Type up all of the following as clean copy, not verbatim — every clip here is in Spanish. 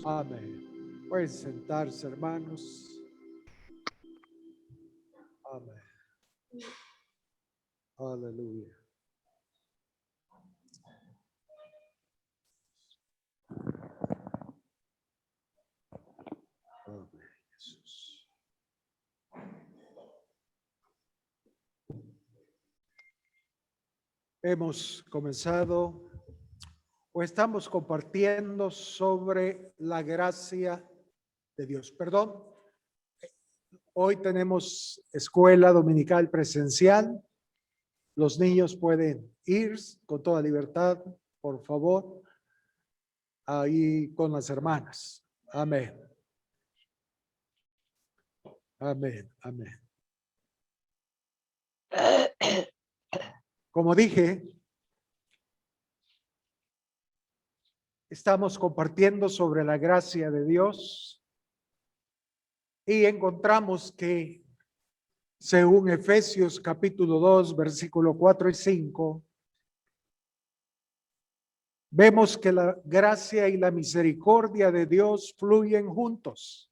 Amén. Pueden sentarse, hermanos. Amén. Aleluya. Amén, Jesús. Hemos comenzado o estamos compartiendo sobre la gracia de Dios. Perdón, hoy tenemos escuela dominical presencial. Los niños pueden ir con toda libertad, por favor, ahí con las hermanas. Amén. Amén. Amén. Como dije, estamos compartiendo sobre la gracia de Dios y encontramos que según Efesios capítulo 2, versículo 4 y 5, vemos que la gracia y la misericordia de Dios fluyen juntos.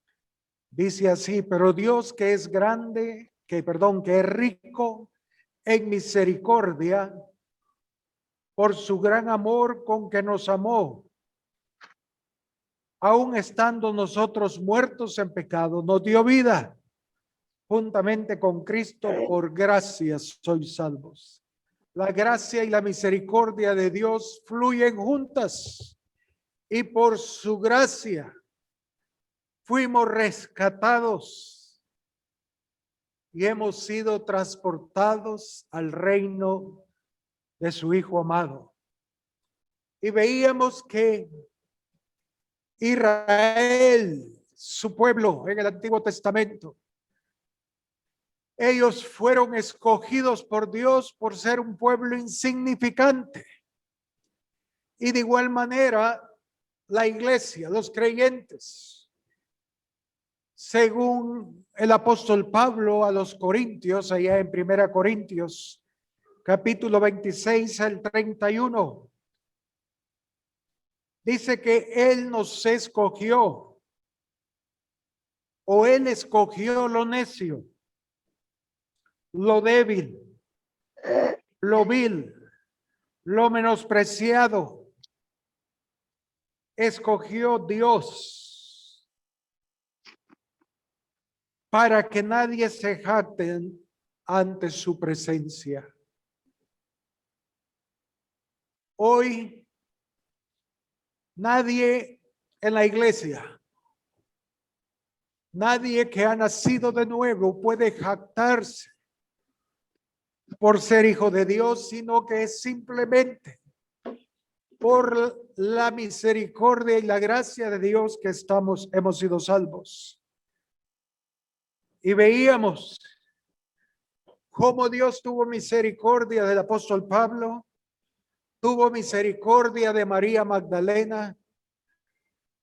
Dice así, pero Dios que es grande, que es rico en misericordia, por su gran amor con que nos amó, aun estando nosotros muertos en pecado, nos dio vida. Juntamente con Cristo, por gracia sois salvos. La gracia y la misericordia de Dios fluyen juntas y por su gracia fuimos rescatados y hemos sido transportados al reino de su Hijo amado. Y veíamos que Israel, su pueblo en el Antiguo Testamento, ellos fueron escogidos por Dios por ser un pueblo insignificante. Y de igual manera, la iglesia, los creyentes, según el apóstol Pablo a los Corintios, allá en 1 Corintios, capítulo 26 al 31, dice que Él nos escogió, o Él escogió lo necio, lo débil, lo vil, lo menospreciado. Escogió Dios para que nadie se jacte ante su presencia. Hoy nadie en la iglesia, nadie que ha nacido de nuevo puede jactarse por ser hijo de Dios, sino que es simplemente por la misericordia y la gracia de Dios que hemos sido salvos. Y veíamos cómo Dios tuvo misericordia del apóstol Pablo, tuvo misericordia de María Magdalena,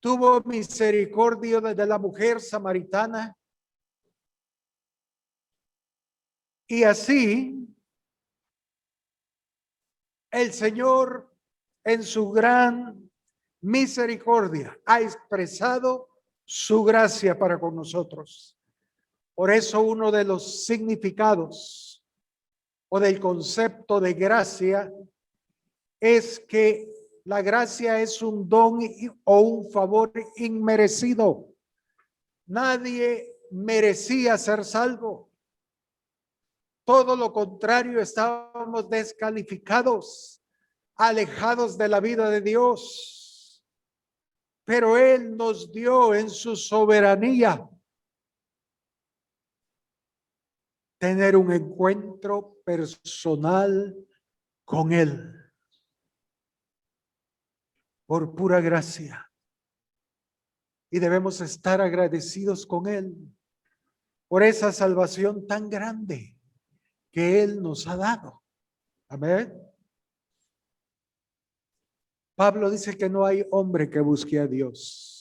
tuvo misericordia de la mujer samaritana. Y así el Señor en su gran misericordia ha expresado su gracia para con nosotros. Por eso uno de los significados o del concepto de gracia es que la gracia es un don o un favor inmerecido. Nadie merecía ser salvo. Todo lo contrario, estábamos descalificados, alejados de la vida de Dios. Pero Él nos dio en su soberanía tener un encuentro personal con Él. Por pura gracia. Y debemos estar agradecidos con Él por esa salvación tan grande que Él nos ha dado. Amén. Pablo dice que no hay hombre que busque a Dios.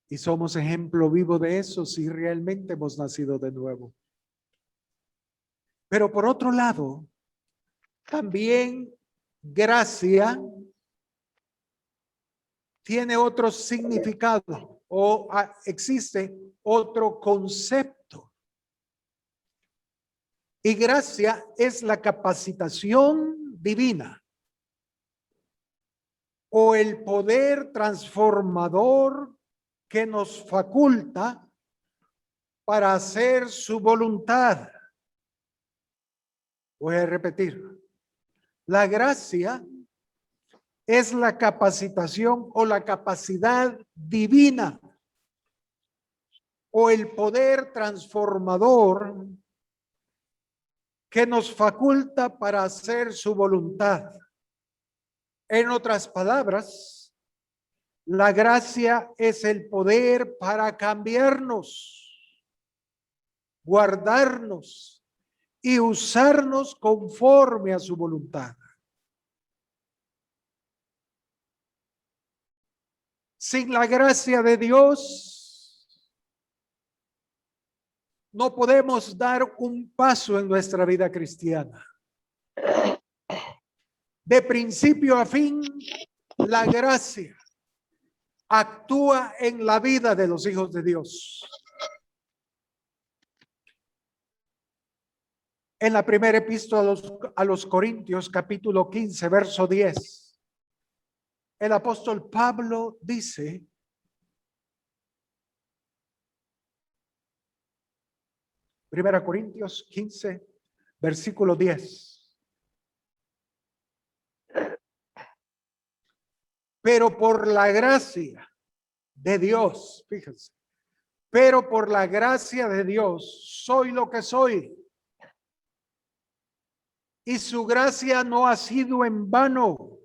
Y somos ejemplo vivo de eso si realmente hemos nacido de nuevo. Pero por otro lado, también gracia tiene otro significado o existe otro concepto. Y gracia es la capacitación divina o el poder transformador que nos faculta para hacer su voluntad. Voy a repetir. La gracia es la capacitación o la capacidad divina o el poder transformador que nos faculta para hacer su voluntad. En otras palabras, la gracia es el poder para cambiarnos, guardarnos y usarnos conforme a su voluntad. Sin la gracia de Dios, no podemos dar un paso en nuestra vida cristiana. De principio a fin, la gracia actúa en la vida de los hijos de Dios. En la primera epístola a los Corintios, capítulo 15, verso 10, el apóstol Pablo dice: Primera Corintios 15, versículo 10. Pero por la gracia de Dios, fíjense, pero por la gracia de Dios soy lo que soy. Y su gracia no ha sido en vano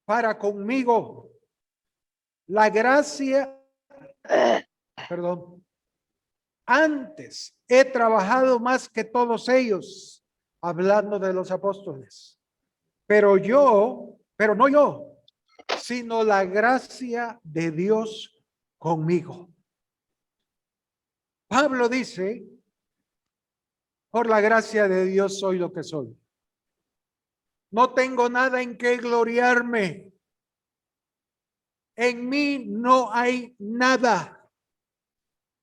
para conmigo. La gracia, antes he trabajado más que todos ellos, hablando de los apóstoles. Pero no yo, sino la gracia de Dios conmigo. Pablo dice: por la gracia de Dios soy lo que soy. No tengo nada en que gloriarme. En mí no hay nada.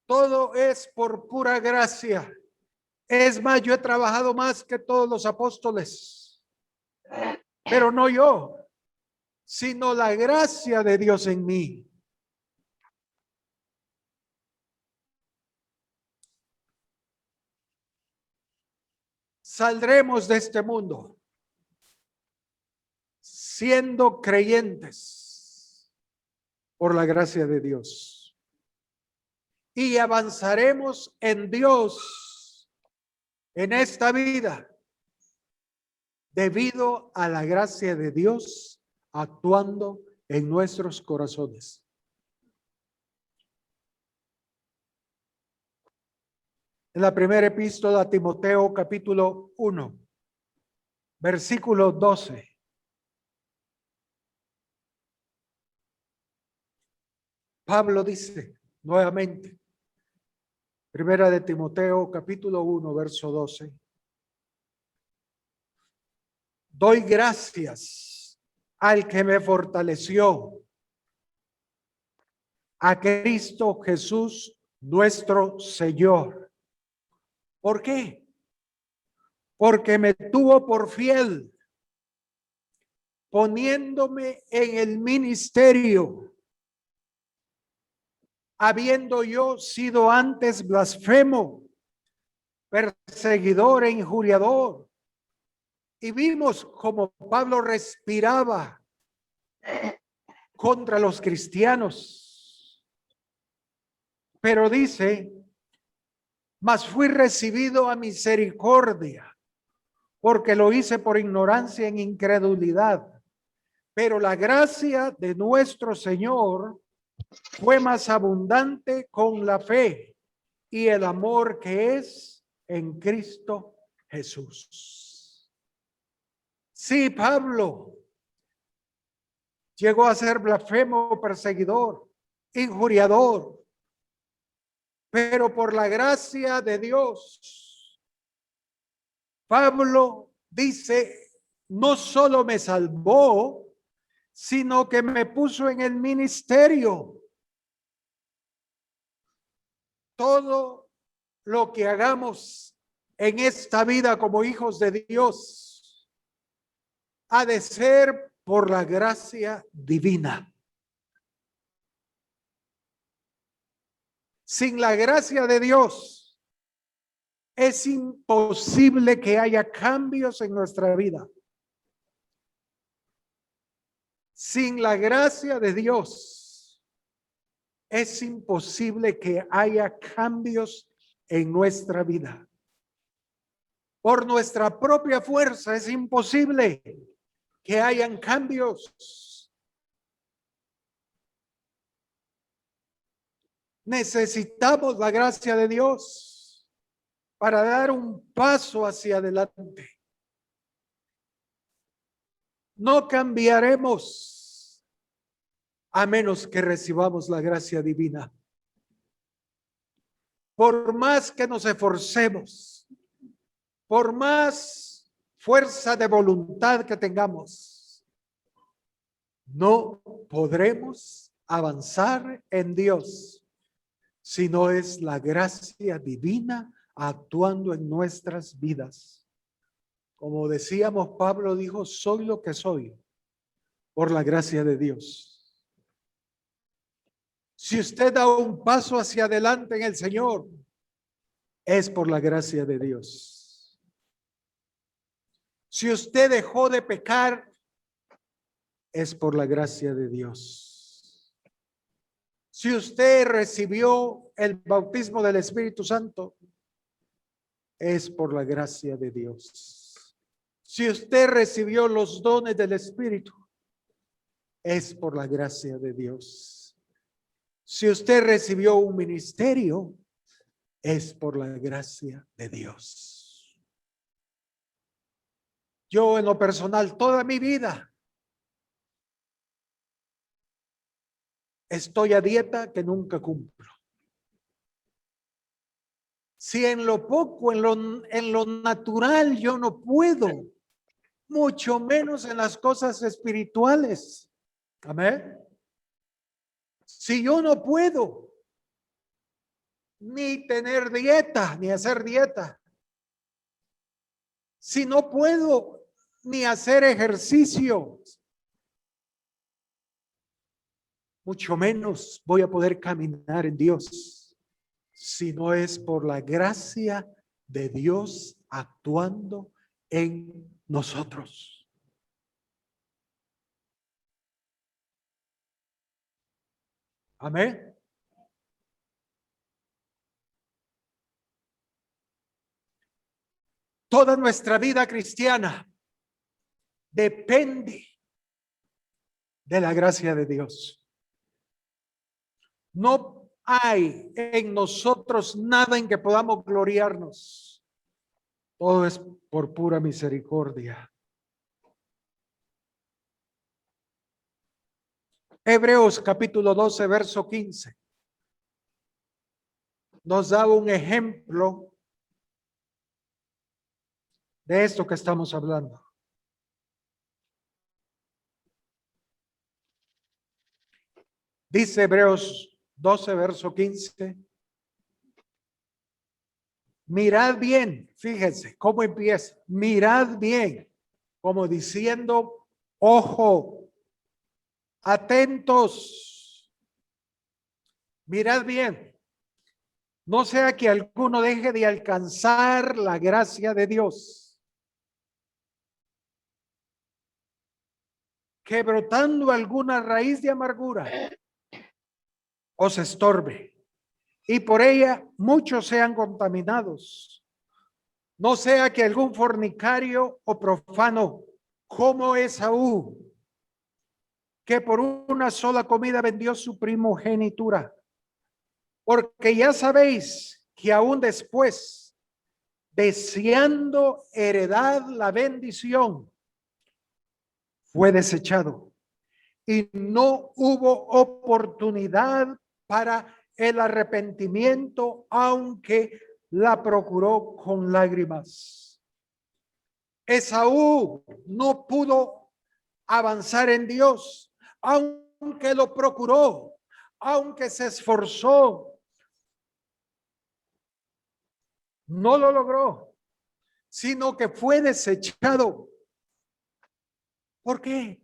Todo es por pura gracia. Es más, yo he trabajado más que todos los apóstoles. Pero no yo, sino la gracia de Dios en mí. Saldremos de este mundo siendo creyentes por la gracia de Dios. Y avanzaremos en Dios en esta vida debido a la gracia de Dios actuando en nuestros corazones. En la primera epístola a Timoteo, capítulo 1, versículo 12. Pablo dice nuevamente, primera de Timoteo, capítulo 1, verso 12. Doy gracias al que me fortaleció, a Cristo Jesús, nuestro Señor. ¿Por qué? Porque me tuvo por fiel, poniéndome en el ministerio, habiendo yo sido antes blasfemo, perseguidor e injuriador. Y vimos como Pablo respiraba contra los cristianos. Pero dice: mas fui recibido a misericordia, porque lo hice por ignorancia en incredulidad. Pero la gracia de nuestro Señor fue más abundante con la fe y el amor que es en Cristo Jesús. Sí, Pablo llegó a ser blasfemo, perseguidor, injuriador, pero por la gracia de Dios, Pablo dice: no solo me salvó, sino que me puso en el ministerio. Todo lo que hagamos en esta vida como hijos de Dios ha de ser por la gracia divina. Sin la gracia de Dios es imposible que haya cambios en nuestra vida. Sin la gracia de Dios es imposible que haya cambios en nuestra vida. Por nuestra propia fuerza es imposible que hayan cambios. Necesitamos la gracia de Dios para dar un paso hacia adelante. No cambiaremos a menos que recibamos la gracia divina. Por más que nos esforcemos, por más fuerza de voluntad que tengamos, no podremos avanzar en Dios si no es la gracia divina actuando en nuestras vidas. Como decíamos, Pablo dijo, soy lo que soy por la gracia de Dios. Si usted da un paso hacia adelante en el Señor, es por la gracia de Dios. Si usted dejó de pecar, es por la gracia de Dios. Si usted recibió el bautismo del Espíritu Santo, es por la gracia de Dios. Si usted recibió los dones del Espíritu, es por la gracia de Dios. Si usted recibió un ministerio, es por la gracia de Dios. Yo en lo personal, toda mi vida, estoy a dieta que nunca cumplo. Si en lo poco, en lo natural yo no puedo, mucho menos en las cosas espirituales. Amén. Si yo no puedo ni tener dieta, ni hacer dieta, si no puedo ni hacer ejercicio, mucho menos voy a poder caminar en Dios, si no es por la gracia de Dios actuando en nosotros. Amén. Toda nuestra vida cristiana depende de la gracia de Dios. No hay en nosotros nada en que podamos gloriarnos. Todo es por pura misericordia. Hebreos capítulo 12, verso 15. Nos da un ejemplo de esto que estamos hablando. Dice Hebreos 12, verso 15. Mirad bien, fíjense cómo empieza. Mirad bien, como diciendo, ojo, atentos. Mirad bien. No sea que alguno deje de alcanzar la gracia de Dios, que brotando alguna raíz de amargura os estorbe, y por ella muchos sean contaminados. No sea que algún fornicario o profano, como Esaú, que por una sola comida vendió su primogenitura, porque ya sabéis que aún después, deseando heredad la bendición, fue desechado y no hubo oportunidad para el arrepentimiento, aunque la procuró con lágrimas. Esaú no pudo avanzar en Dios, aunque lo procuró, aunque se esforzó, no lo logró, sino que fue desechado. ¿Por qué?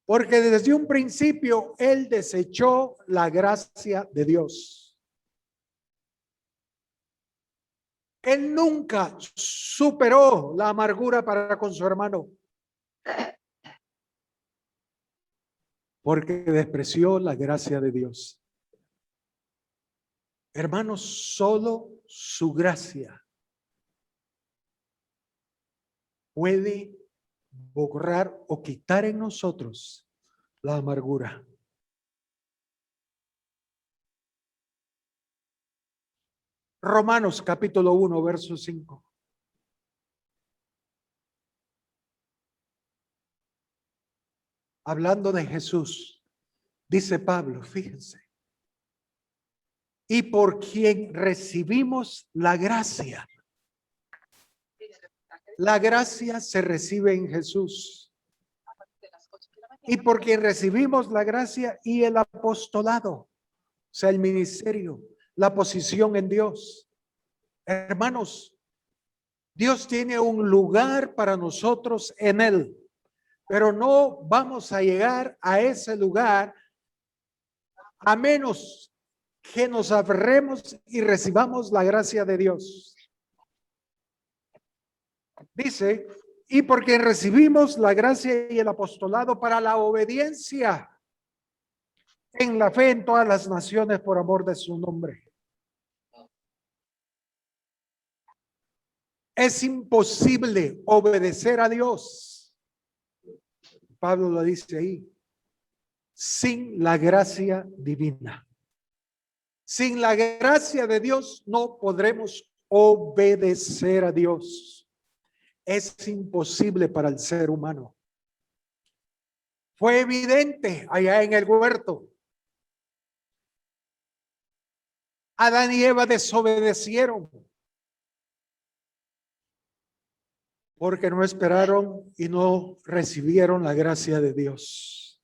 Porque desde un principio él desechó la gracia de Dios. Él nunca superó la amargura para con su hermano, porque despreció la gracia de Dios. Hermanos, solo su gracia puede borrar o quitar en nosotros la amargura. Romanos capítulo 1, verso 5. Hablando de Jesús, dice Pablo, fíjense, y por quien recibimos la gracia. La gracia se recibe en Jesús. Y por quien recibimos la gracia y el apostolado, o sea, el ministerio, la posición en Dios. Hermanos, Dios tiene un lugar para nosotros en él, pero no vamos a llegar a ese lugar a menos que nos aferremos y recibamos la gracia de Dios. Dice, y porque recibimos la gracia y el apostolado para la obediencia en la fe en todas las naciones por amor de su nombre. Es imposible obedecer a Dios. Pablo lo dice ahí, sin la gracia divina. Sin la gracia de Dios no podremos obedecer a Dios. Es imposible para el ser humano. Fue evidente allá en el huerto. Adán y Eva desobedecieron porque no esperaron y no recibieron la gracia de Dios.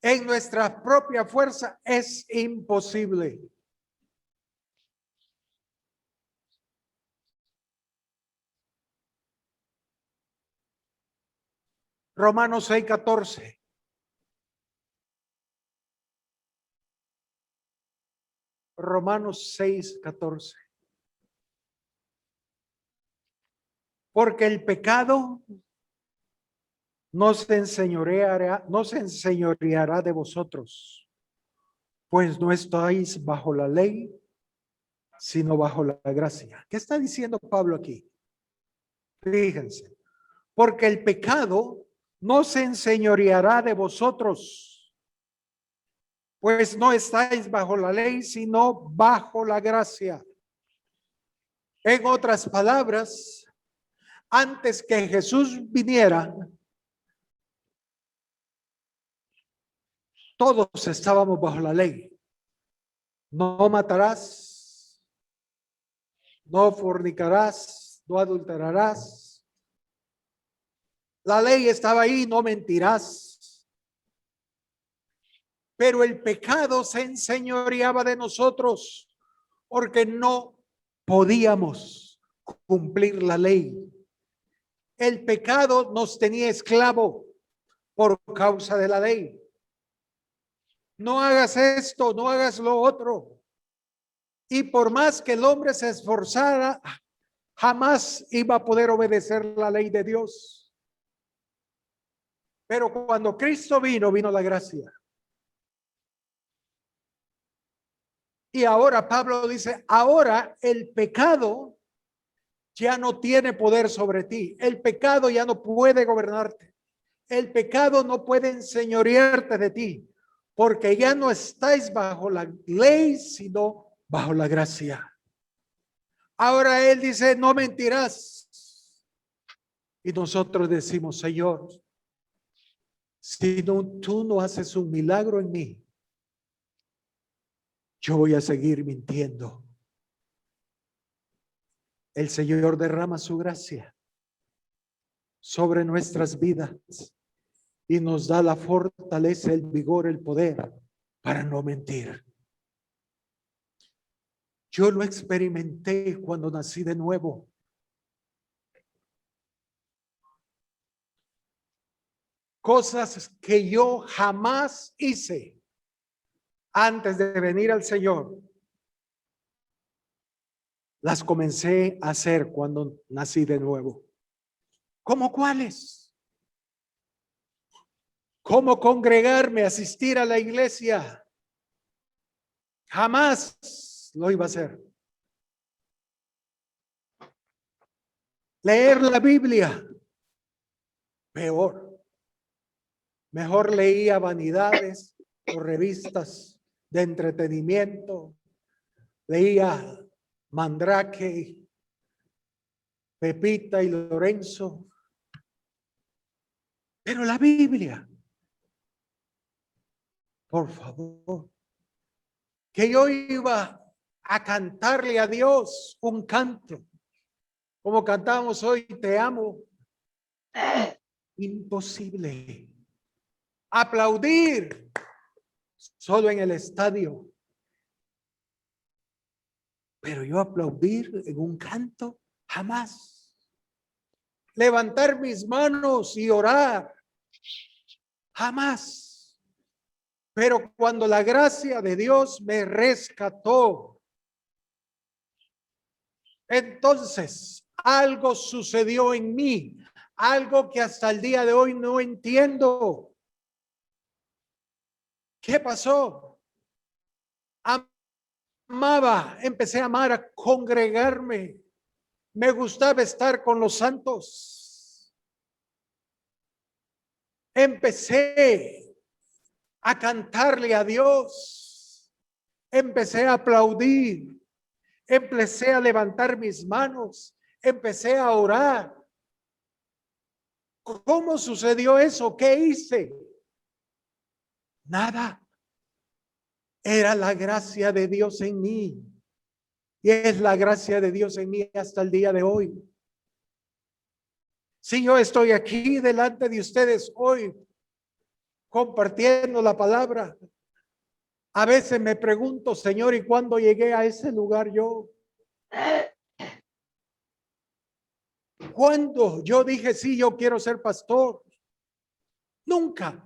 En nuestra propia fuerza es imposible. Romanos 6:14. Romanos 6:14. Porque el pecado no se enseñoreará de vosotros, pues no estáis bajo la ley, sino bajo la gracia. ¿Qué está diciendo Pablo aquí? Fíjense, porque el pecado no se enseñoreará de vosotros, pues no estáis bajo la ley, sino bajo la gracia. En otras palabras, antes que Jesús viniera, todos estábamos bajo la ley. No matarás, no fornicarás, no adulterarás. La ley estaba ahí, no mentirás. Pero el pecado se enseñoreaba de nosotros porque no podíamos cumplir la ley. El pecado nos tenía esclavo por causa de la ley. No hagas esto, no hagas lo otro. Y por más que el hombre se esforzara, jamás iba a poder obedecer la ley de Dios. Pero cuando Cristo vino, vino la gracia. Y ahora Pablo dice, ahora el pecado ya no tiene poder sobre ti. El pecado ya no puede gobernarte. El pecado no puede enseñorearte de ti, porque ya no estáis bajo la ley, sino bajo la gracia. Ahora él dice, no mentirás. Y nosotros decimos, Señor, si tú no haces un milagro en mí, yo voy a seguir mintiendo. El Señor derrama su gracia sobre nuestras vidas y nos da la fortaleza, el vigor, el poder para no mentir. Yo lo experimenté cuando nací de nuevo. Cosas que yo jamás hice antes de venir al Señor, las comencé a hacer cuando nací de nuevo. ¿Cómo cuáles? ¿Cómo congregarme, asistir a la iglesia? Jamás lo iba a hacer. Leer la Biblia, peor. Mejor leía vanidades o revistas de entretenimiento. Leía Mandrake, Pepita y Lorenzo. Pero la Biblia, por favor, que yo iba a cantarle a Dios un canto, como cantamos hoy, te amo. Imposible. Aplaudir solo en el estadio. Pero yo aplaudir en un canto, jamás. Levantar mis manos y orar, jamás. Pero cuando la gracia de Dios me rescató, entonces algo sucedió en mí, algo que hasta el día de hoy no entiendo. ¿Qué pasó? Empecé a amar, a congregarme. Me gustaba estar con los santos. Empecé a cantarle a Dios. Empecé a aplaudir. Empecé a levantar mis manos. Empecé a orar. ¿Cómo sucedió eso? ¿Qué hice? Nada. Era la gracia de Dios en mí. Y es la gracia de Dios en mí hasta el día de hoy. Si yo estoy aquí delante de ustedes hoy, compartiendo la palabra, a veces me pregunto, Señor, ¿y cuándo llegué a ese lugar yo? ¿Cuándo yo dije, sí, yo quiero ser pastor? Nunca.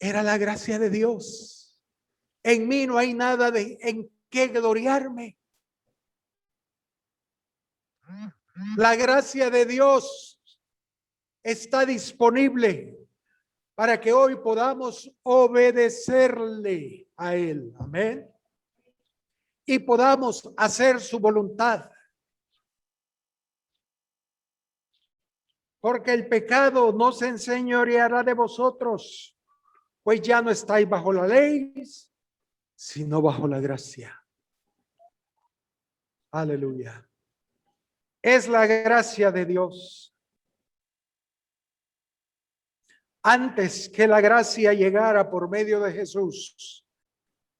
Era la gracia de Dios. En mí no hay nada en qué gloriarme. La gracia de Dios está disponible para que hoy podamos obedecerle a Él. Amén. Y podamos hacer su voluntad. Porque el pecado no se enseñoreará de vosotros, pues ya no estáis bajo la ley, sino bajo la gracia. Aleluya. Es la gracia de Dios. Antes que la gracia llegara por medio de Jesús,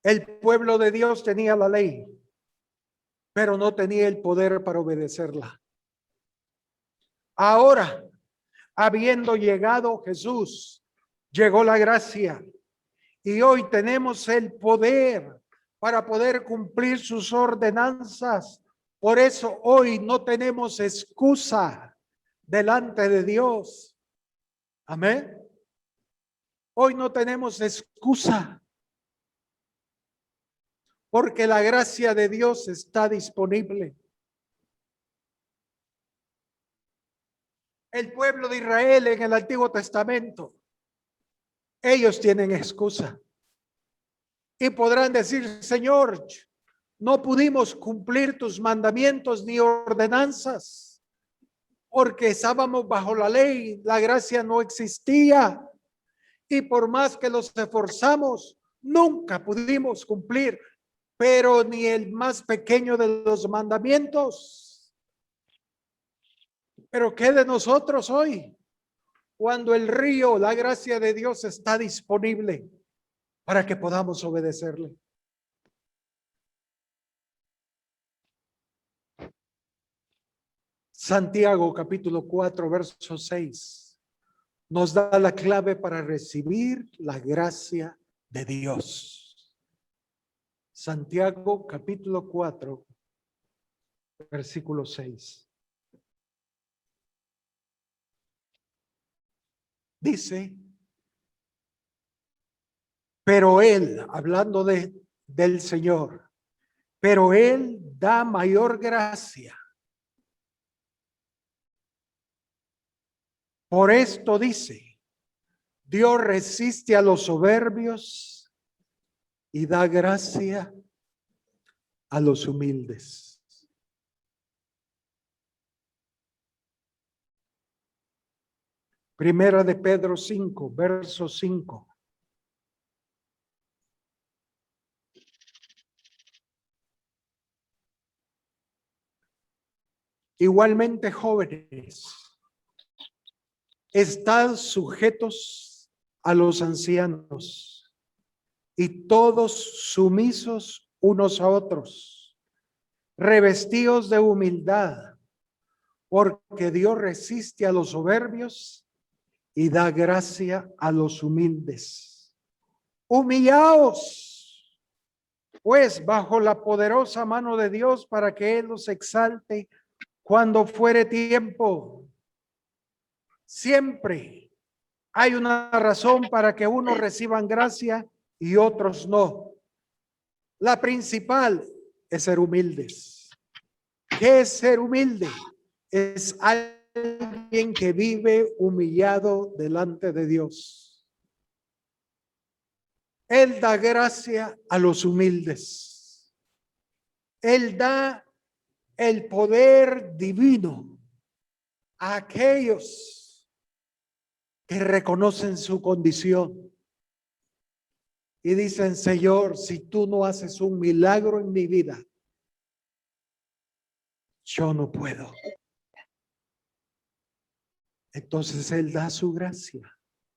el pueblo de Dios tenía la ley, pero no tenía el poder para obedecerla. Ahora, habiendo llegado Jesús, llegó la gracia y hoy tenemos el poder para poder cumplir sus ordenanzas. Por eso hoy no tenemos excusa delante de Dios. Amén. Hoy no tenemos excusa porque la gracia de Dios está disponible. El pueblo de Israel en el Antiguo Testamento, ellos tienen excusa y podrán decir, Señor, no pudimos cumplir tus mandamientos ni ordenanzas porque estábamos bajo la ley, la gracia no existía y por más que los esforzamos, nunca pudimos cumplir, pero ni el más pequeño de los mandamientos. Pero ¿qué de nosotros hoy? Cuando el río, la gracia de Dios está disponible para que podamos obedecerle. Santiago capítulo 4, verso 6 nos da la clave para recibir la gracia de Dios. Santiago capítulo 4, versículo 6. Dice, pero Él, hablando del Señor, pero Él da mayor gracia. Por esto dice, Dios resiste a los soberbios y da gracia a los humildes. Primera de Pedro 5, verso 5. Igualmente, jóvenes, estad sujetos a los ancianos y todos sumisos unos a otros, revestidos de humildad, porque Dios resiste a los soberbios y da gracia a los humildes. Humillaos, pues, bajo la poderosa mano de Dios para que Él los exalte cuando fuere tiempo. Siempre hay una razón para que unos reciban gracia y otros no. La principal es ser humildes. ¿Qué es ser humilde? Es alguien que vive humillado delante de Dios. Él da gracia a los humildes. Él da el poder divino a aquellos que reconocen su condición y dicen, Señor, si tú no haces un milagro en mi vida, yo no puedo. Entonces Él da su gracia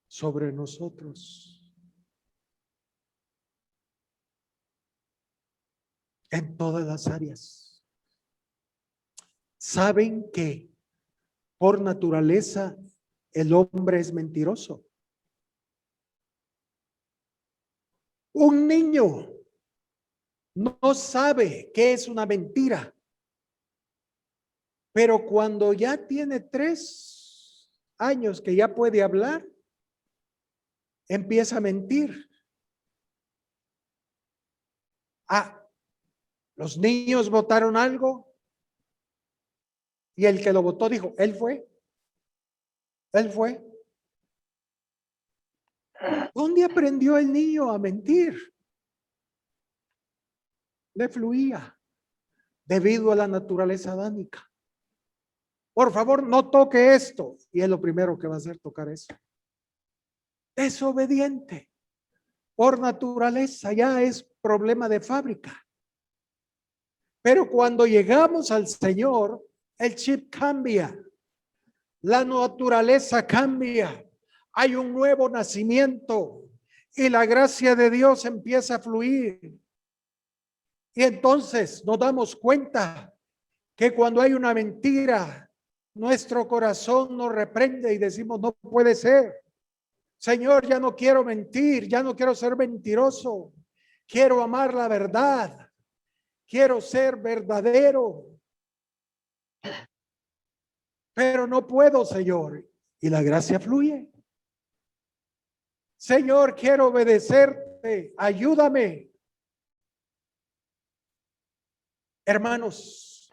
sobre nosotros. En todas las áreas. ¿Saben que por naturaleza el hombre es mentiroso? Un niño no sabe qué es una mentira, pero cuando ya tiene 3 años que ya puede hablar, empieza a mentir. Los niños votaron algo y el que lo votó dijo, él fue. ¿Dónde aprendió el niño a mentir? Le fluía debido a la naturaleza adámica. Por favor, no toque esto. Y es lo primero que va a hacer, tocar eso. Desobediente. Por naturaleza ya es problema de fábrica. Pero cuando llegamos al Señor, el chip cambia. La naturaleza cambia. Hay un nuevo nacimiento y la gracia de Dios empieza a fluir. Y entonces nos damos cuenta que cuando hay una mentira, nuestro corazón nos reprende y decimos, no puede ser. Señor, ya no quiero mentir, ya no quiero ser mentiroso. Quiero amar la verdad. Quiero ser verdadero. Pero no puedo, Señor. Y la gracia fluye. Señor, quiero obedecerte. Ayúdame. Hermanos,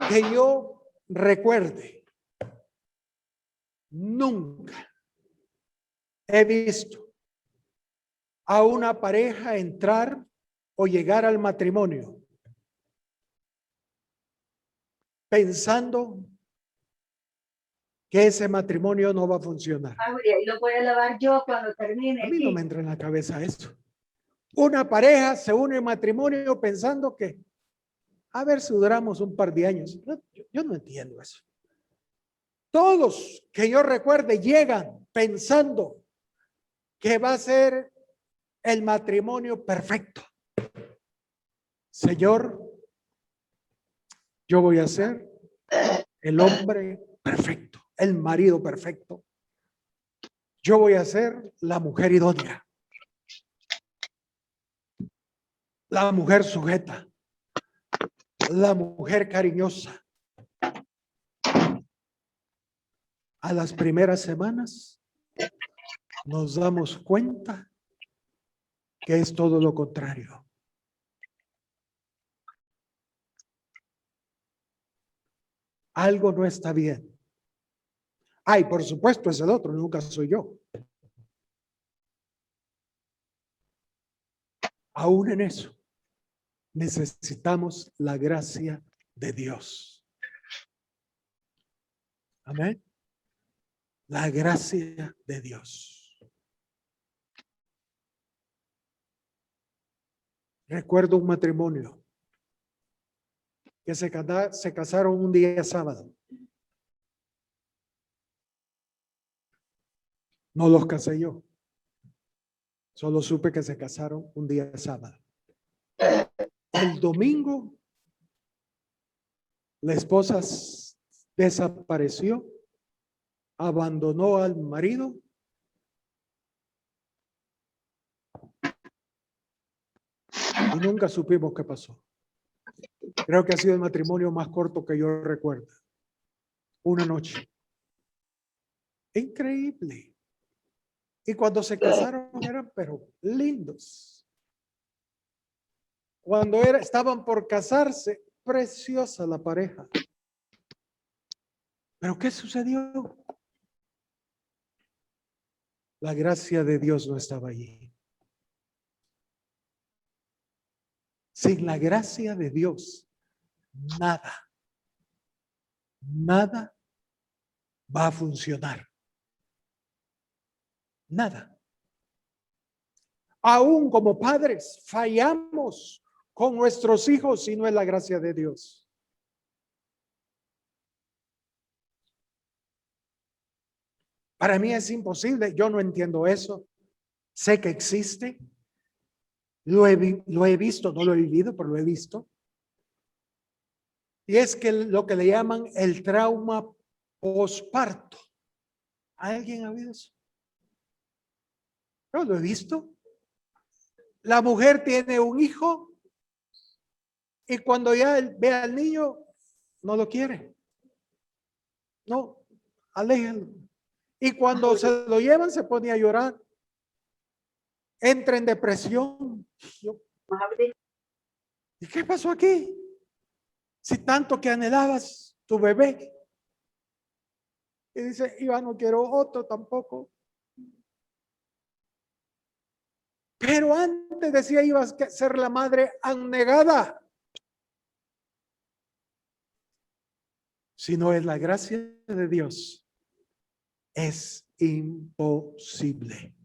que yo recuerde, nunca he visto a una pareja entrar o llegar al matrimonio pensando que ese matrimonio no va a funcionar. Y lo voy a lavar yo cuando termine. A mí no me entra en la cabeza eso. Una pareja se une en matrimonio pensando que a ver si duramos un par de años. Yo no entiendo eso. Todos que yo recuerde llegan pensando que va a ser el matrimonio perfecto. Señor, yo voy a hacer el hombre perfecto, el marido perfecto. Yo voy a ser la mujer idónea, la mujer sujeta, la mujer cariñosa. A las primeras semanas nos damos cuenta que es todo lo contrario. Algo no está bien. Ay, por supuesto es el otro, nunca soy yo. Aún en eso, necesitamos la gracia de Dios. Amén. La gracia de Dios. Recuerdo un matrimonio que se casaron un día sábado. No los casé yo. Solo supe que se casaron un día sábado. El domingo, la esposa desapareció, abandonó al marido y nunca supimos qué pasó. Creo que ha sido el matrimonio más corto que yo recuerdo. Una noche. Increíble. Y cuando se casaron eran pero lindos. Cuando estaban por casarse, preciosa la pareja. ¿Pero qué sucedió? La gracia de Dios no estaba allí. Sin la gracia de Dios, nada va a funcionar. Nada. Aún como padres, fallamos con nuestros hijos si no es la gracia de Dios. Para mí es imposible, yo no entiendo eso. Sé que existe. Lo he visto, no lo he vivido, pero lo he visto. Y es que lo que le llaman el trauma posparto. ¿Alguien ha oído eso? No, lo he visto. La mujer tiene un hijo y cuando ya ve al niño, no lo quiere. No, aléjenlo. Y cuando se lo llevan, se pone a llorar. Entra en depresión. ¿Y qué pasó aquí? Si tanto que anhelabas tu bebé. Y dice, Iván, no quiero otro tampoco. Pero antes decía, ibas a ser la madre abnegada. Si no es la gracia de Dios, es imposible.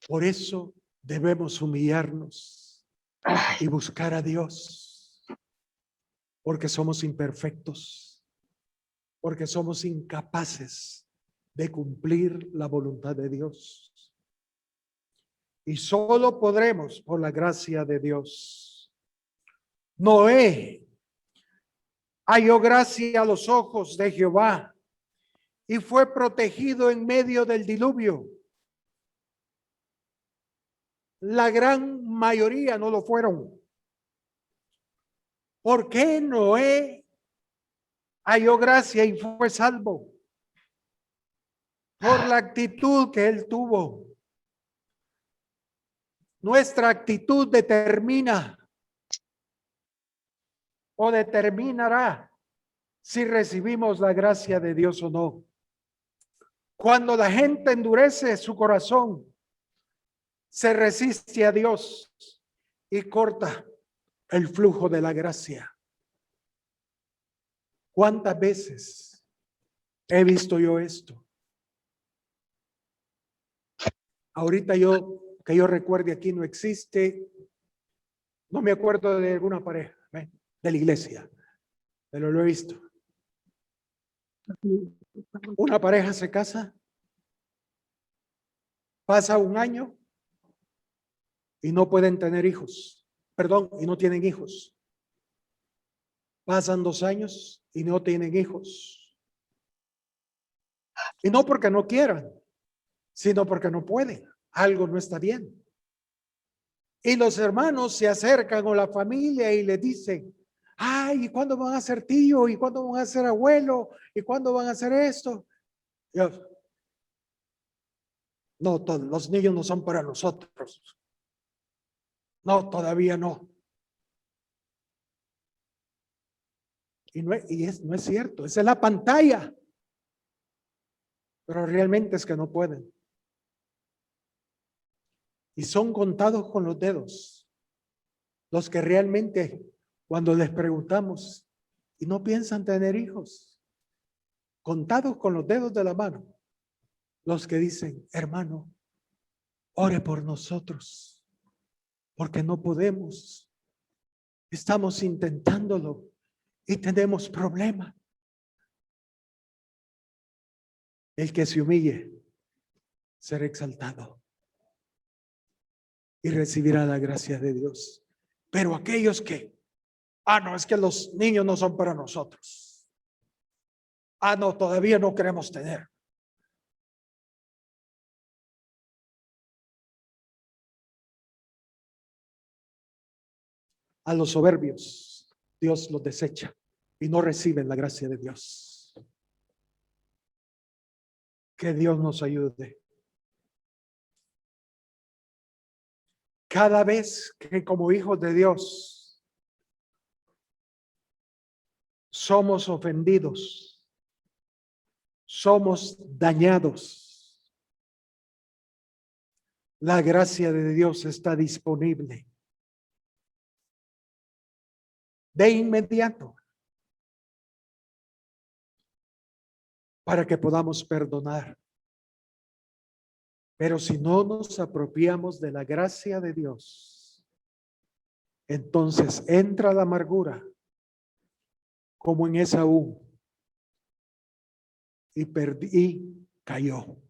Por eso debemos humillarnos y buscar a Dios, porque somos imperfectos, porque somos incapaces de cumplir la voluntad de Dios. Y solo podremos por la gracia de Dios. Noé halló gracia a los ojos de Jehová y fue protegido en medio del diluvio. La gran mayoría no lo fueron. ¿Por qué Noé halló gracia y fue salvo? Por la actitud que él tuvo. Nuestra actitud determina o determinará si recibimos la gracia de Dios o no. Cuando la gente endurece su corazón, se resiste a Dios y corta el flujo de la gracia. ¿Cuántas veces he visto yo esto? Ahorita que yo recuerde aquí no existe, no me acuerdo de alguna pareja, de la iglesia, pero lo he visto. Una pareja se casa, pasa un año y no pueden tener hijos, perdón, y no tienen hijos. Pasan 2 años y no tienen hijos. Y no porque no quieran, sino porque no pueden. Algo no está bien. Y los hermanos se acercan o la familia y le dicen, ay, ¿y cuándo van a ser tío? ¿Y cuándo van a ser abuelo? ¿Y cuándo van a hacer esto? Dios, no, los niños no son para nosotros. No, todavía no. Y no es cierto, esa es la pantalla. Pero realmente es que no pueden. Y son contados con los dedos los que realmente, cuando les preguntamos, y no piensan tener hijos, contados con los dedos de la mano, los que dicen, hermano, ore por nosotros, porque no podemos. Estamos intentándolo y tenemos problema. El que se humille será exaltado y recibirá la gracia de Dios. Pero aquellos que, no, es que los niños no son para nosotros. No, todavía no queremos tener. A los soberbios, Dios los desecha y no reciben la gracia de Dios. Que Dios nos ayude. Cada vez que como hijos de Dios somos ofendidos, somos dañados, la gracia de Dios está disponible de inmediato para que podamos perdonar. Pero si no nos apropiamos de la gracia de Dios, entonces entra la amargura como en Esaú y cayó.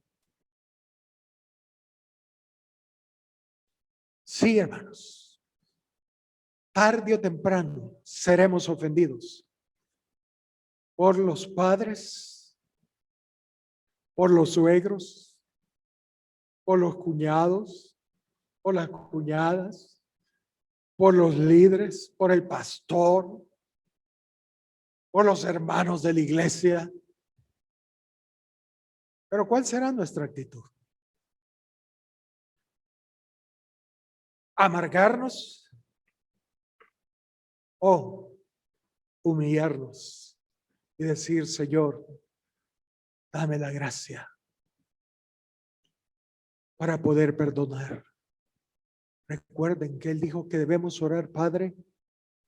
Sí, hermanos, tarde o temprano seremos ofendidos por los padres, por los suegros, por los cuñados, por las cuñadas, por los líderes, por el pastor, por los hermanos de la iglesia. Pero ¿cuál será nuestra actitud? ¿Amargarnos o humillarnos y decir, Señor, dame la gracia para poder perdonar? Recuerden que Él dijo que debemos orar, Padre,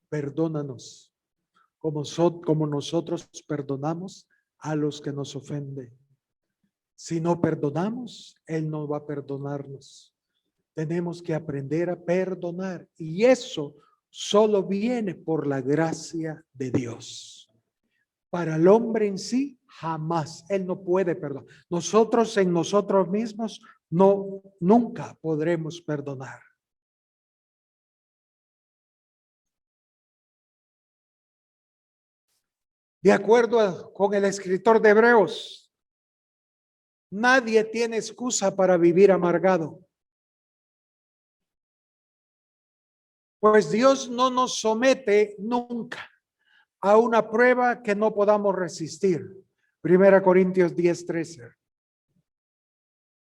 perdónanos como nosotros perdonamos a los que nos ofenden. Si no perdonamos, Él no va a perdonarnos. Tenemos que aprender a perdonar y eso solo viene por la gracia de Dios. Para el hombre en sí, jamás. Él no puede perdonar. Nosotros en nosotros mismos nunca podremos perdonar. De acuerdo con el escritor de Hebreos, nadie tiene excusa para vivir amargado. Pues Dios no nos somete nunca a una prueba que no podamos resistir. 1 Corintios 10:13.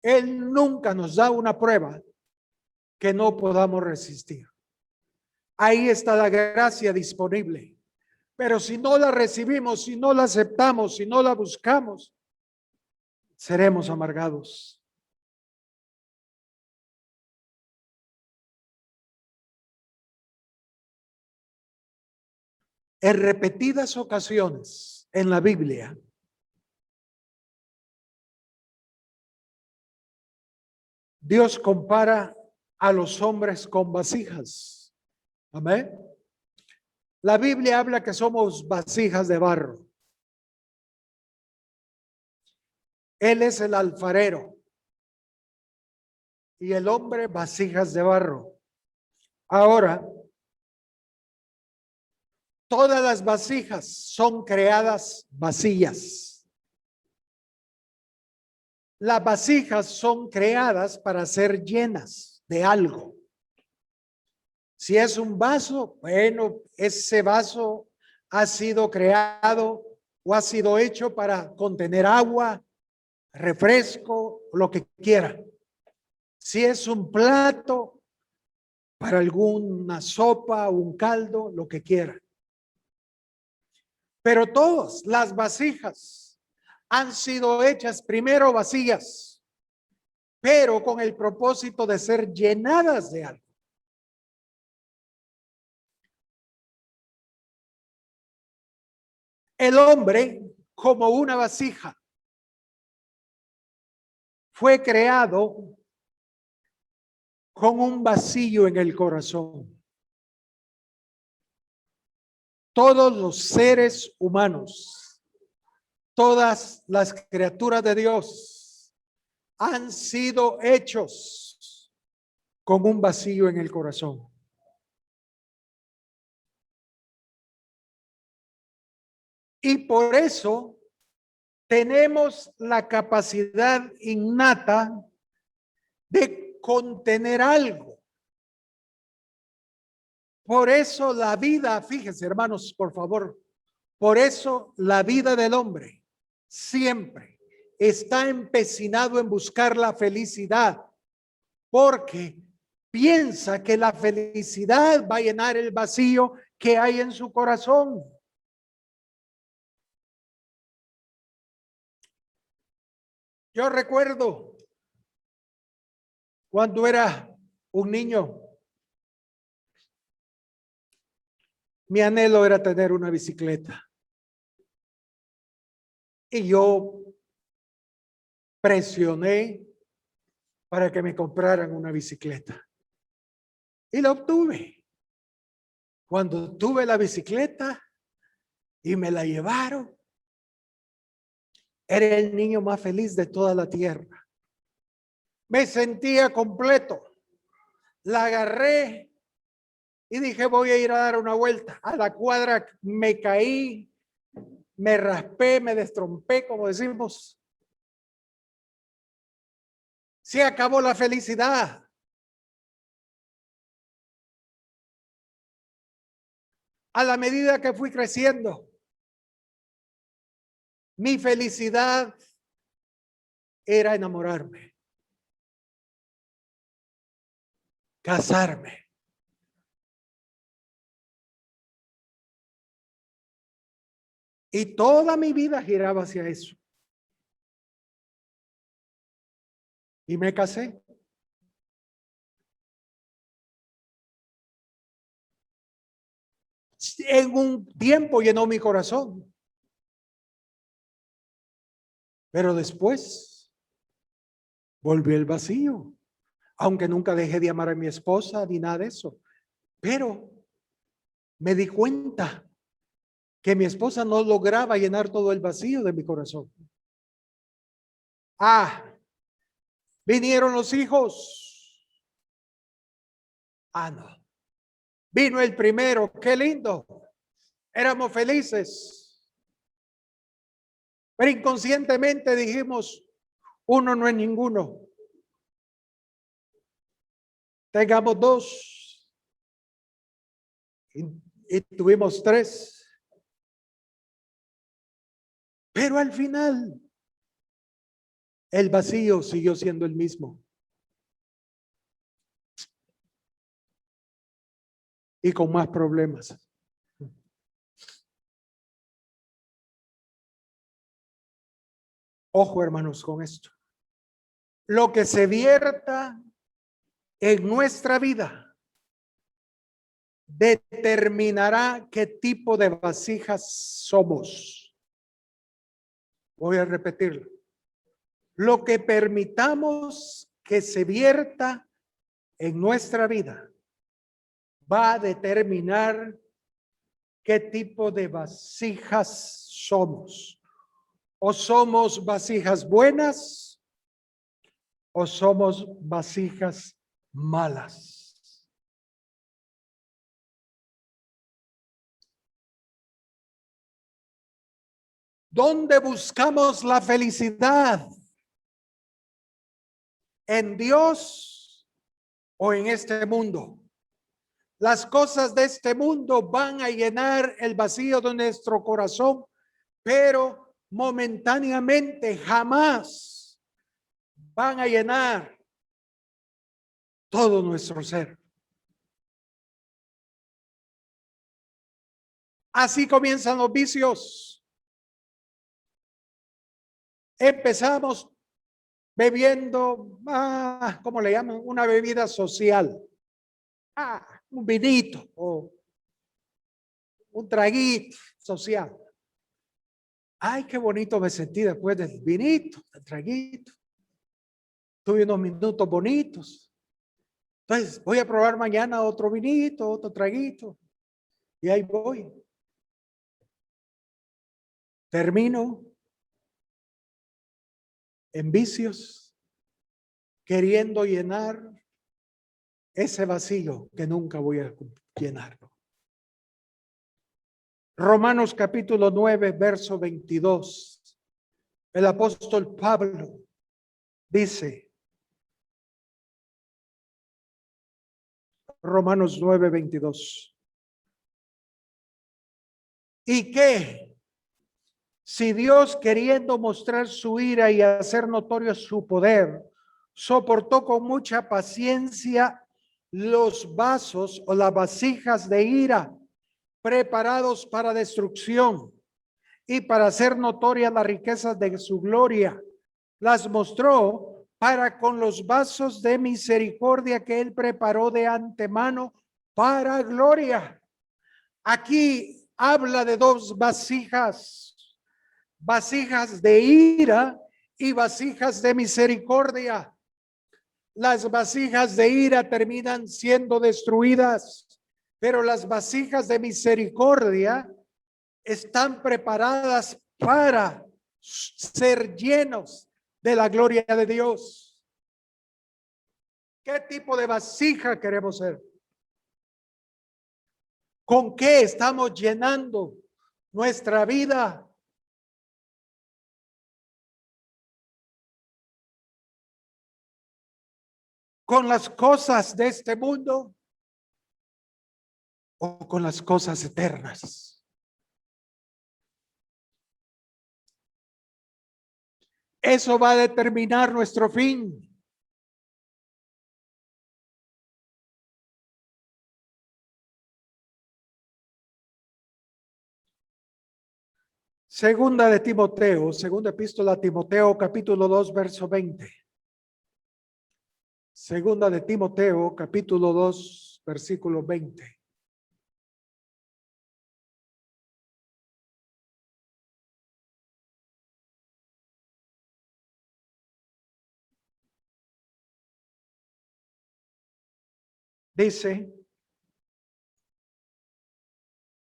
Él nunca nos da una prueba que no podamos resistir. Ahí está la gracia disponible. Pero si no la recibimos, si no la aceptamos, si no la buscamos, seremos amargados. En repetidas ocasiones en la Biblia, Dios compara a los hombres con vasijas. Amén. La Biblia habla que somos vasijas de barro. Él es el alfarero y el hombre vasijas de barro. Ahora, Todas las vasijas son creadas vacías. Las vasijas son creadas para ser llenas de algo. Si es un vaso, bueno, ese vaso ha sido creado o ha sido hecho para contener agua, refresco, lo que quiera. Si es un plato, para alguna sopa, un caldo, lo que quiera. Pero todas las vasijas han sido hechas primero vacías, pero con el propósito de ser llenadas de algo. El hombre, como una vasija, fue creado con un vacío en el corazón. Todos los seres humanos, todas las criaturas de Dios han sido hechos con un vacío en el corazón. Y por eso tenemos la capacidad innata de contener algo. Por eso la vida, fíjense hermanos, por favor, por eso la vida del hombre siempre está empecinado en buscar la felicidad, porque piensa que la felicidad va a llenar el vacío que hay en su corazón. Yo recuerdo cuando era un niño, mi anhelo era tener una bicicleta. Y yo presioné para que me compraran una bicicleta. Y la obtuve. Cuando tuve la bicicleta y me la llevaron, era el niño más feliz de toda la tierra. Me sentía completo. La agarré y dije, voy a ir a dar una vuelta. A la cuadra me caí, me raspé, me destrompé, como decimos. Se acabó la felicidad. A la medida que fui creciendo, mi felicidad era enamorarme, casarme. Y toda mi vida giraba hacia eso. Y me casé. En un tiempo llenó mi corazón. Pero después volvió el vacío. Aunque nunca dejé de amar a mi esposa ni nada de eso. Pero me di cuenta que mi esposa no lograba llenar todo el vacío de mi corazón. Vinieron los hijos. No. Vino el primero, qué lindo. Éramos felices. Pero inconscientemente dijimos, uno no es ninguno. Tengamos dos. Y tuvimos tres. Pero al final, el vacío siguió siendo el mismo. Y con más problemas. Ojo, hermanos, con esto. Lo que se vierta en nuestra vida determinará qué tipo de vasijas somos. Voy a repetirlo. Lo que permitamos que se vierta en nuestra vida va a determinar qué tipo de vasijas somos. O somos vasijas buenas o somos vasijas malas. ¿Dónde buscamos la felicidad? ¿En Dios o en este mundo? Las cosas de este mundo van a llenar el vacío de nuestro corazón, pero momentáneamente, jamás van a llenar todo nuestro ser. Así comienzan los vicios. Empezamos bebiendo, ¿cómo le llaman? Una bebida social. Un vinito o un traguito social. Ay, qué bonito me sentí después del vinito, del traguito. Tuve unos minutos bonitos. Entonces, voy a probar mañana otro vinito, otro traguito. Y ahí voy. Termino en vicios, queriendo llenar ese vacío que nunca voy a llenarlo. Romanos capítulo 9, verso 22. El apóstol Pablo dice, Romanos 9, 22. ¿Y qué? Si Dios, queriendo mostrar su ira y hacer notorio su poder, soportó con mucha paciencia los vasos o las vasijas de ira preparados para destrucción y para hacer notorias las riquezas de su gloria, las mostró para con los vasos de misericordia que él preparó de antemano para gloria. Aquí habla de dos vasijas, vasijas de ira y vasijas de misericordia. Las vasijas de ira terminan siendo destruidas, pero las vasijas de misericordia están preparadas para ser llenos de la gloria de Dios. ¿Qué tipo de vasija queremos ser? ¿Con qué estamos llenando nuestra vida? ¿Con las cosas de este mundo o con las cosas eternas? Eso va a determinar nuestro fin. Segunda de Timoteo, segunda epístola a Timoteo, capítulo 2, verso 20. Segunda de Timoteo, capítulo 2, versículo 20. Dice,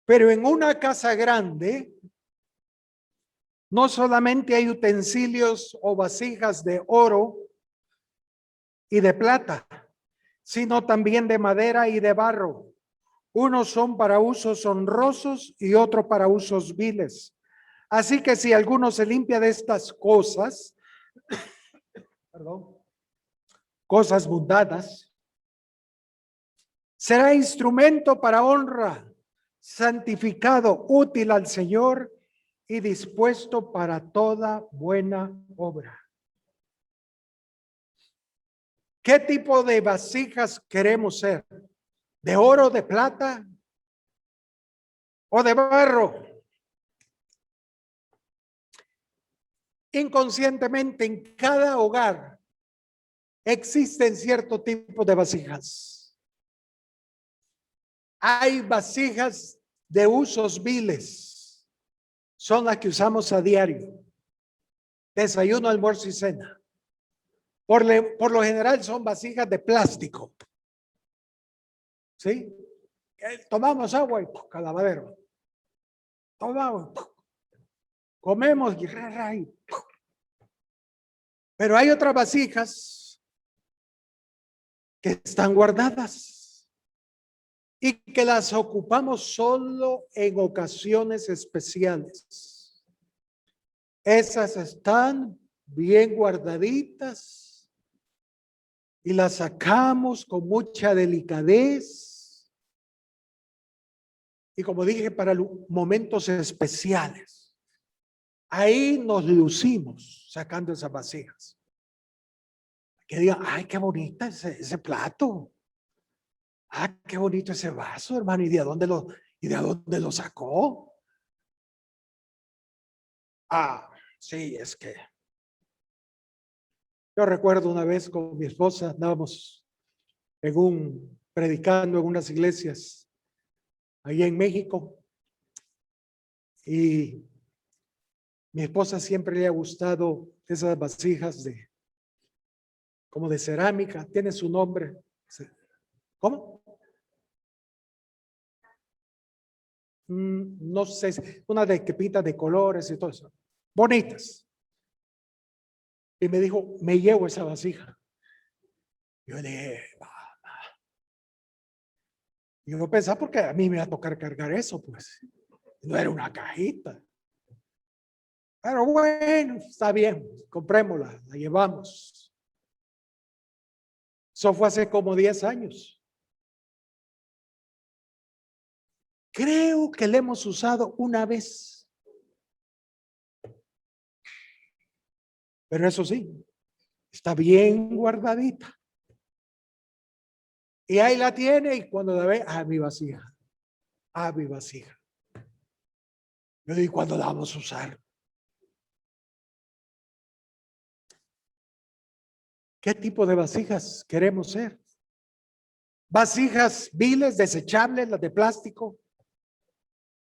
pero en una casa grande no solamente hay utensilios o vasijas de oro y de plata, sino también de madera y de barro. Unos son para usos honrosos y otros para usos viles. Así que si alguno se limpia de estas cosas, cosas mundanas, será instrumento para honra, santificado, útil al Señor y dispuesto para toda buena obra. ¿Qué tipo de vasijas queremos ser? ¿De oro, de plata o de barro? Inconscientemente en cada hogar existen cierto tipo de vasijas. Hay vasijas de usos viles, son las que usamos a diario. Desayuno, almuerzo y cena. Por lo general son vasijas de plástico. ¿Sí? Tomamos agua y calavadero. Tomamos, comemos y pero hay otras vasijas que están guardadas y que las ocupamos solo en ocasiones especiales. Esas están bien guardaditas y las sacamos con mucha delicadez. Y como dije, para momentos especiales. Ahí nos lucimos sacando esas vasijas. Que digan, ay, qué bonita ese plato. Ah, qué bonito ese vaso, hermano. ¿Y de dónde lo sacó? Ah, sí, es que yo recuerdo una vez con mi esposa, andábamos predicando en unas iglesias ahí en México. Y mi esposa siempre le ha gustado esas vasijas como de cerámica, tiene su nombre. ¿Cómo? No sé, una de que pinta de colores y todo eso. Bonitas. Y me dijo, me llevo esa vasija. Yo le dije, yo pensaba porque a mí me iba a tocar cargar eso, pues. No era una cajita. Pero bueno, está bien, comprémosla, la llevamos. Eso fue hace como 10 años. Creo que la hemos usado una vez. Pero eso sí, está bien guardadita. Y ahí la tiene y cuando la ve, mi vasija. Mi vasija. Yo digo, ¿cuándo la vamos a usar? ¿Qué tipo de vasijas queremos ser? Vasijas viles, desechables, las de plástico.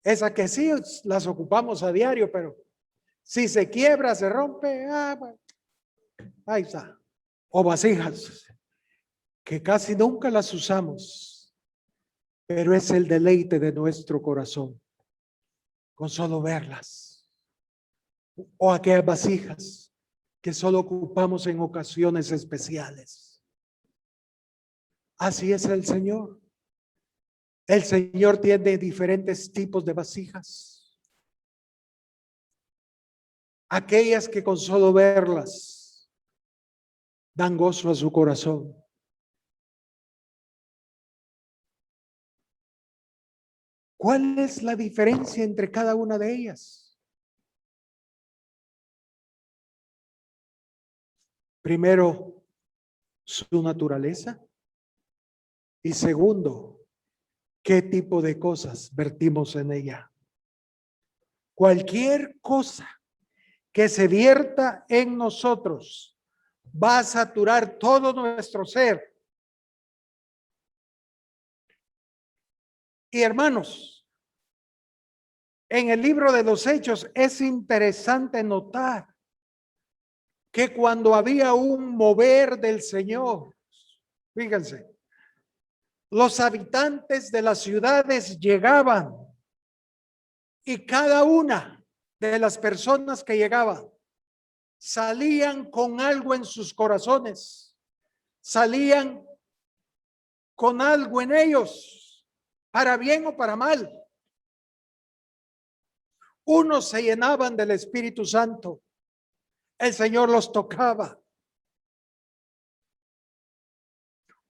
Esa que sí las ocupamos a diario, pero si se quiebra, se rompe, bueno, ahí está. O vasijas que casi nunca las usamos, pero es el deleite de nuestro corazón con solo verlas. O aquellas vasijas que solo ocupamos en ocasiones especiales. Así es el Señor. El Señor tiene diferentes tipos de vasijas. Aquellas que con solo verlas dan gozo a su corazón. ¿Cuál es la diferencia entre cada una de ellas? Primero, su naturaleza. Y segundo, ¿qué tipo de cosas vertimos en ella? Cualquier cosa que se vierta en nosotros va a saturar todo nuestro ser. Y hermanos, en el libro de los Hechos es interesante notar que cuando había un mover del Señor, fíjense, los habitantes de las ciudades llegaban y cada una de las personas que llegaban salían con algo en sus corazones, salían con algo en ellos, para bien o para mal. Unos se llenaban del Espíritu Santo, el Señor los tocaba.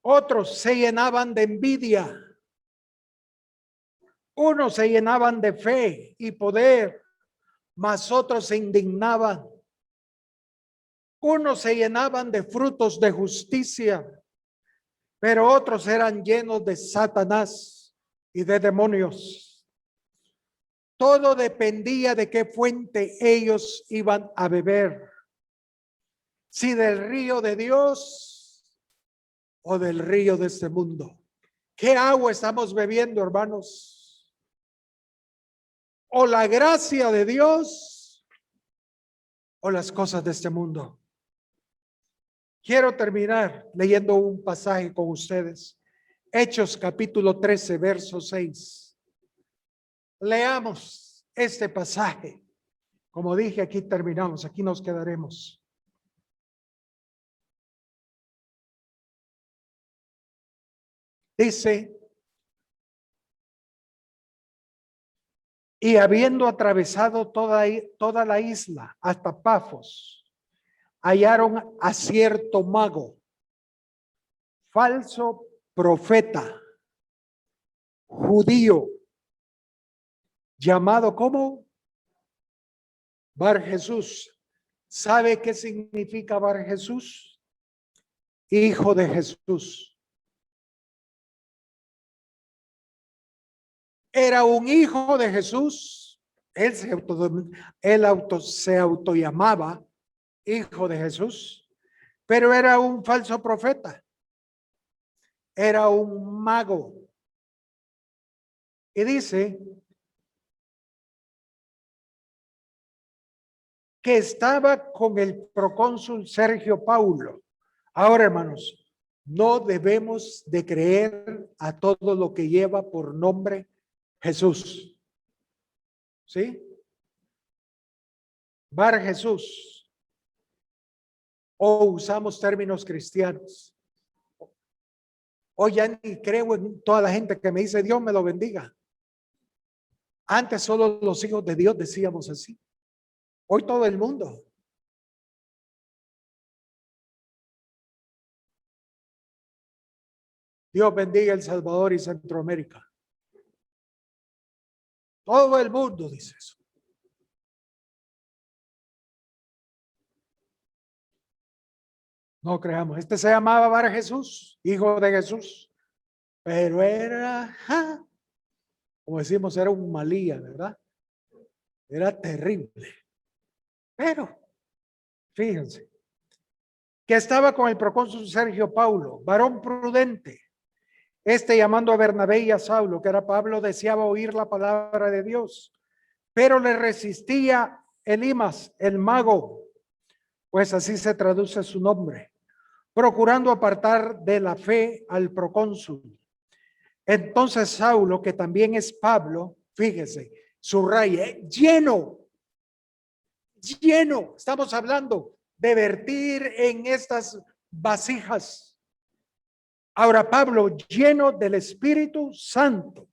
Otros se llenaban de envidia. Unos se llenaban de fe y poder, mas otros se indignaban. Unos se llenaban de frutos de justicia, pero otros eran llenos de Satanás y de demonios. Todo dependía de qué fuente ellos iban a beber. Si del río de Dios o del río de este mundo. ¿Qué agua estamos bebiendo, hermanos? O la gracia de Dios o las cosas de este mundo. Quiero terminar leyendo un pasaje con ustedes. Hechos capítulo 13, verso 6. Leamos este pasaje. Como dije, aquí terminamos, aquí nos quedaremos. Dice, Y habiendo atravesado toda la isla hasta Pafos, hallaron a cierto mago, falso profeta, judío, llamado como Bar Jesús. ¿Sabe qué significa Bar Jesús? Hijo de Jesús. Era un hijo de Jesús. Él se autollamaba hijo de Jesús, pero era un falso profeta. Era un mago. Y dice que estaba con el procónsul Sergio Paulo. Ahora, hermanos, no debemos de creer a todo lo que lleva por nombre Jesús. ¿Sí? Bar Jesús. O usamos términos cristianos. Hoy ya ni creo en toda la gente que me dice Dios me lo bendiga. Antes solo los hijos de Dios decíamos así. Hoy todo el mundo. Dios bendiga El Salvador y Centroamérica. Todo el mundo dice eso. No creamos. Este se llamaba Bar Jesús, hijo de Jesús. Pero era, como decimos, era un malía, ¿verdad? Era terrible. Pero, fíjense, que estaba con el procónsul Sergio Paulo, varón prudente. Este llamando a Bernabé y a Saulo, que era Pablo, deseaba oír la palabra de Dios, pero le resistía Elimas, el mago, pues así se traduce su nombre, procurando apartar de la fe al procónsul. Entonces Saulo, que también es Pablo, fíjese, subraye, lleno, estamos hablando de vertir en estas vasijas. Ahora Pablo, lleno del Espíritu Santo,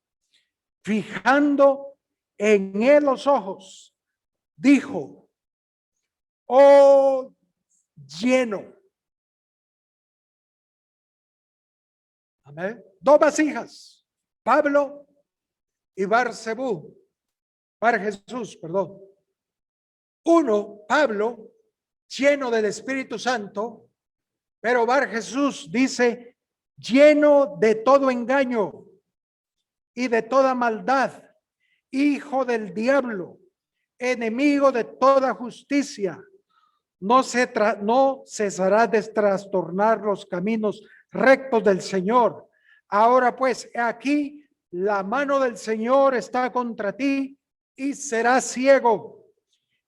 fijando en él los ojos, dijo, oh lleno. Amén. Dos vasijas, Pablo y Bar Jesús, perdón. Uno, Pablo, lleno del Espíritu Santo, pero Bar Jesús dice, lleno de todo engaño y de toda maldad, hijo del diablo, enemigo de toda justicia, no cesará de trastornar los caminos rectos del Señor. Ahora pues, aquí la mano del Señor está contra ti y serás ciego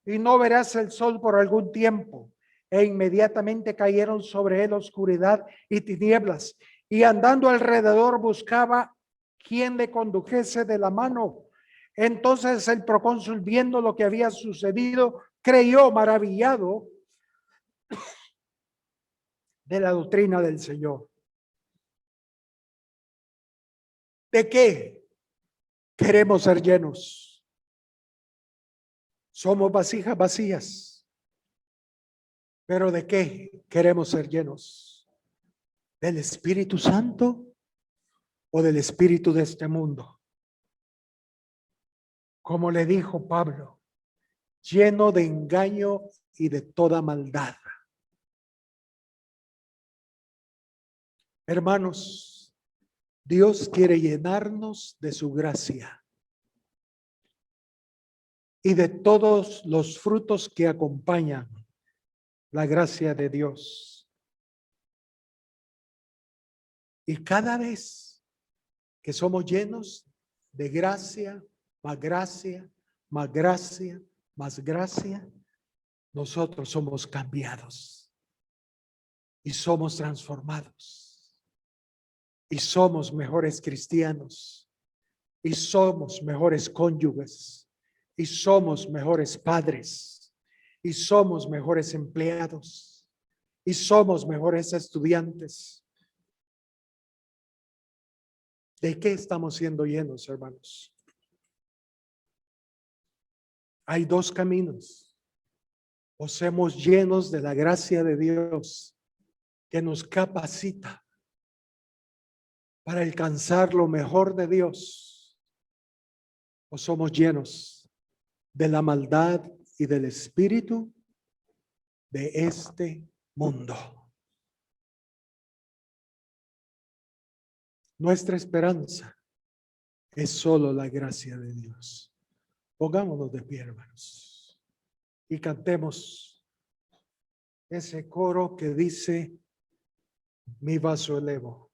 y no verás el sol por algún tiempo. E inmediatamente cayeron sobre él oscuridad y tinieblas, y andando alrededor buscaba quien le condujese de la mano. Entonces el procónsul, viendo lo que había sucedido, creyó, maravillado de la doctrina del Señor. ¿De qué queremos ser llenos? Somos vasijas vacías. ¿Pero de qué queremos ser llenos? ¿Del Espíritu Santo o del espíritu de este mundo? Como le dijo Pablo, lleno de engaño y de toda maldad. Hermanos, Dios quiere llenarnos de su gracia y de todos los frutos que acompañan la gracia de Dios. Y cada vez que somos llenos de gracia, más gracia, más gracia, más gracia, nosotros somos cambiados y somos transformados y somos mejores cristianos y somos mejores cónyuges y somos mejores padres y somos mejores empleados y somos mejores estudiantes. ¿De qué estamos siendo llenos, hermanos? Hay dos caminos. O seamos llenos de la gracia de Dios que nos capacita para alcanzar lo mejor de Dios, o somos llenos de la maldad y del espíritu de este mundo. Nuestra esperanza es solo la gracia de Dios. Pongámonos de pie, hermanos, y cantemos ese coro que dice: mi vaso elevo.